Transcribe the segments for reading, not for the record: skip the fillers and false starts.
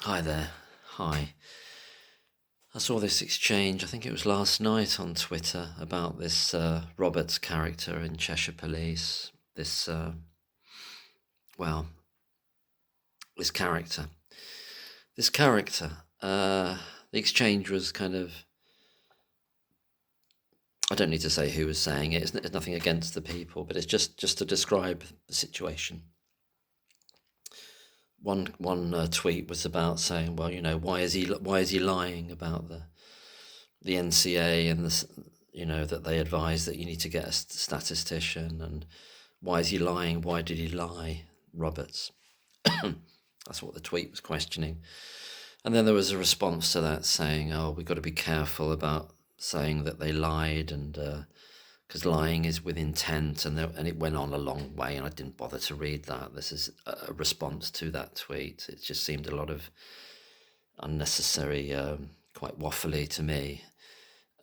Hi there. Hi. I saw this exchange, I think it was last night on Twitter, about this Roberts character in Cheshire Police. Well, this character. This character. The exchange was kind of. I don't need to say who was saying it. It's nothing against the people, but it's just to describe the situation. One tweet was about saying, well, why is he lying about the NCA and that they advise that you need to get a statistician, and why is he lying? Why did he lie, Roberts? That's what the tweet was questioning. And then there was a response to that saying, oh, we've got to be careful about saying that they lied, and because lying is with intent, and it went on a long way, and I didn't bother to read that. This is a response to that tweet. It just seemed a lot of unnecessary, quite waffly to me.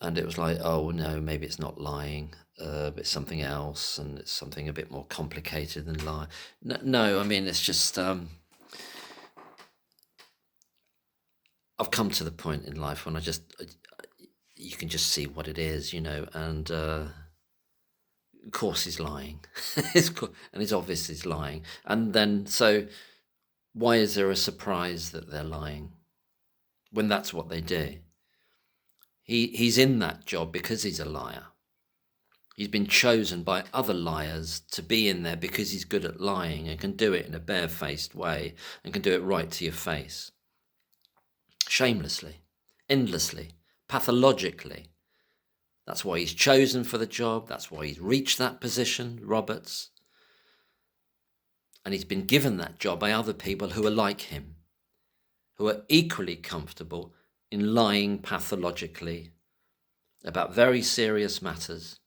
And it was like, oh no, maybe it's not lying, but it's something else, and it's something a bit more complicated than lying. No, I mean, it's just I've come to the point in life when you can just see what it is, and of course he's lying, and it's obvious he's lying. And then, so why is there a surprise that they're lying when that's what they do? He's in that job because he's a liar. He's been chosen by other liars to be in there because he's good at lying and can do it in a barefaced way and can do it right to your face. Shamelessly, endlessly, pathologically. That's why he's chosen for the job. That's why he's reached that position, Roberts. And he's been given that job by other people who are like him, who are equally comfortable in lying pathologically about very serious matters,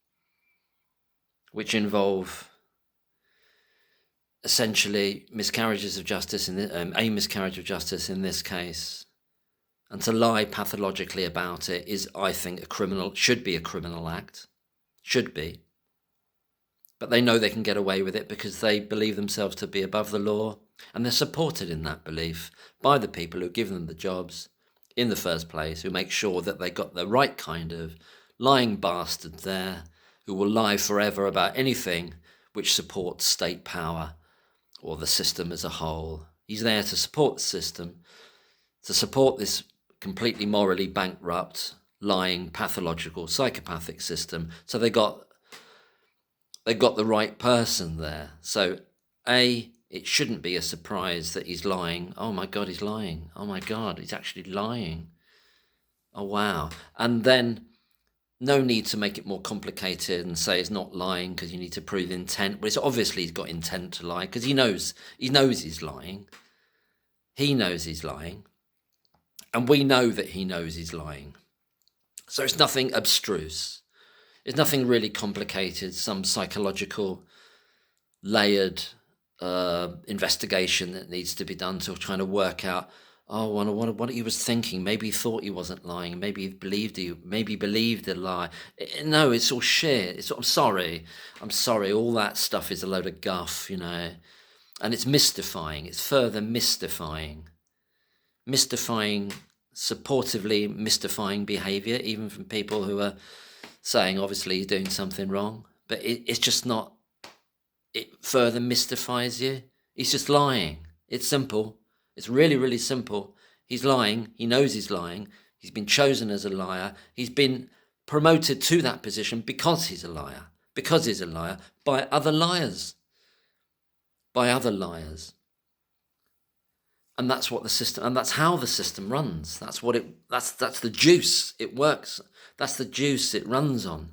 which involve essentially miscarriages of justice, a miscarriage of justice in this case. And to lie pathologically about it is, I think, should be a criminal act. Should be. But they know they can get away with it because they believe themselves to be above the law, and they're supported in that belief by the people who give them the jobs in the first place, who make sure that they got the right kind of lying bastard there, who will lie forever about anything which supports state power or the system as a whole. He's there to support the system, to support this completely morally bankrupt, lying, pathological, psychopathic system. So they got the right person there. So it shouldn't be a surprise that he's lying. Oh my God, he's lying. Oh my God, he's actually lying. Oh wow. And then no need to make it more complicated and say it's not lying because you need to prove intent. But it's obviously he's got intent to lie because he knows he's lying. He knows he's lying. And we know that he knows he's lying. So it's nothing abstruse. It's nothing really complicated, some psychological layered investigation that needs to be done to try to work out, what he was thinking. Maybe he thought he wasn't lying. Maybe he believed the lie. No, it's all shit. I'm sorry. All that stuff is a load of guff, and it's mystifying. It's further mystifying, supportively mystifying behavior, even from people who are saying obviously he's doing something wrong. But it's just not. It further mystifies you. He's just lying. It's simple. It's really, really simple. He's lying. He knows he's lying. He's been chosen as a liar. He's been promoted to that position because he's a liar. Because he's a liar by other liars. And that's what the system, and that's how the system runs. That's the juice it works. That's the juice it runs on.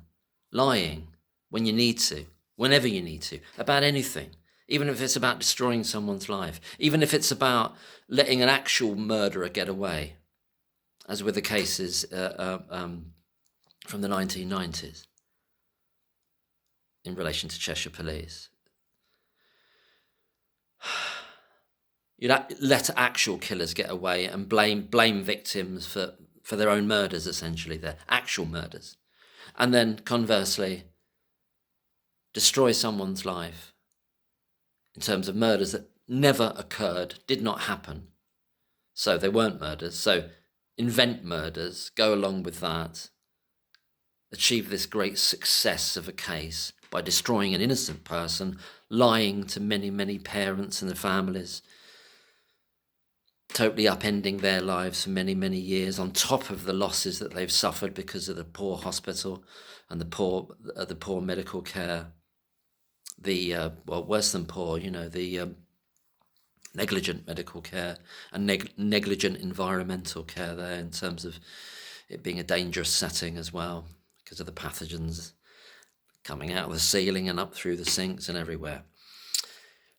Lying when you need to. Whenever you need to, about anything, even if it's about destroying someone's life, even if it's about letting an actual murderer get away, as with the cases from the 1990s in relation to Cheshire Police. You'd let actual killers get away and blame victims for their own murders, essentially, their actual murders. And then conversely, destroy someone's life in terms of murders that never occurred, did not happen, So they weren't murders. So invent murders, go along with that, achieve this great success of a case by destroying an innocent person, lying to many, many parents and their families, totally upending their lives for many, many years, on top of the losses that they've suffered because of the poor hospital and the poor medical care, well, worse than poor, the negligent medical care and negligent environmental care there, in terms of it being a dangerous setting as well because of the pathogens coming out of the ceiling and up through the sinks and everywhere.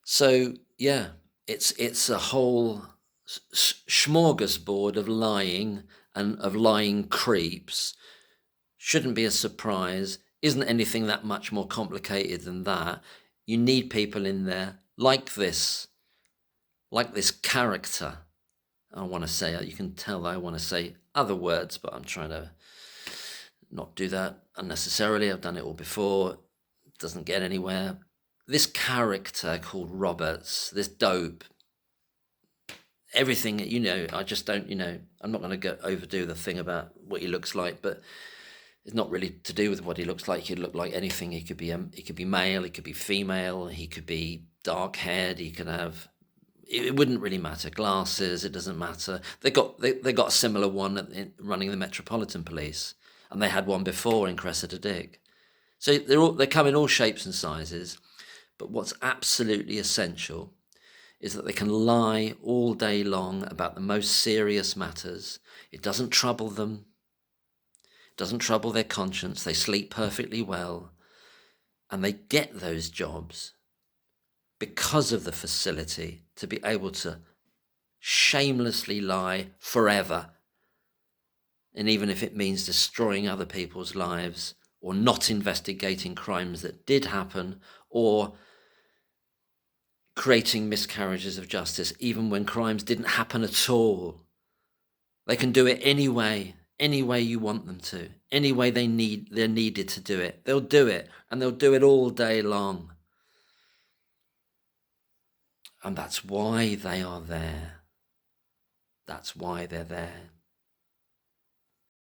So yeah, it's a whole smorgasbord of lying and of lying creeps. Shouldn't be a surprise. Isn't anything that much more complicated than that. You need people in there like this character. I want to say, you can tell I want to say other words, but I'm trying to not do that unnecessarily. I've done it all before. It doesn't get anywhere. This character called Roberts, this dope, everything, I just don't, I'm not going to overdo the thing about what he looks like, but it's not really to do with what he looks like. He could look like anything. He could be male, he could be female, he could be dark haired, he could have, it wouldn't really matter. Glasses, it doesn't matter. They got a similar one running the Metropolitan Police, and they had one before in Cressida Dick. So they come in all shapes and sizes, but what's absolutely essential is that they can lie all day long about the most serious matters. It doesn't trouble them. It doesn't trouble their conscience. They sleep perfectly well, and they get those jobs because of the facility to be able to shamelessly lie forever. And even if it means destroying other people's lives, or not investigating crimes that did happen, or creating miscarriages of justice, even when crimes didn't happen at all. They can do it any way you want them to, any way they're needed to do it. They'll do it, and they'll do it all day long. And that's why they are there. That's why they're there.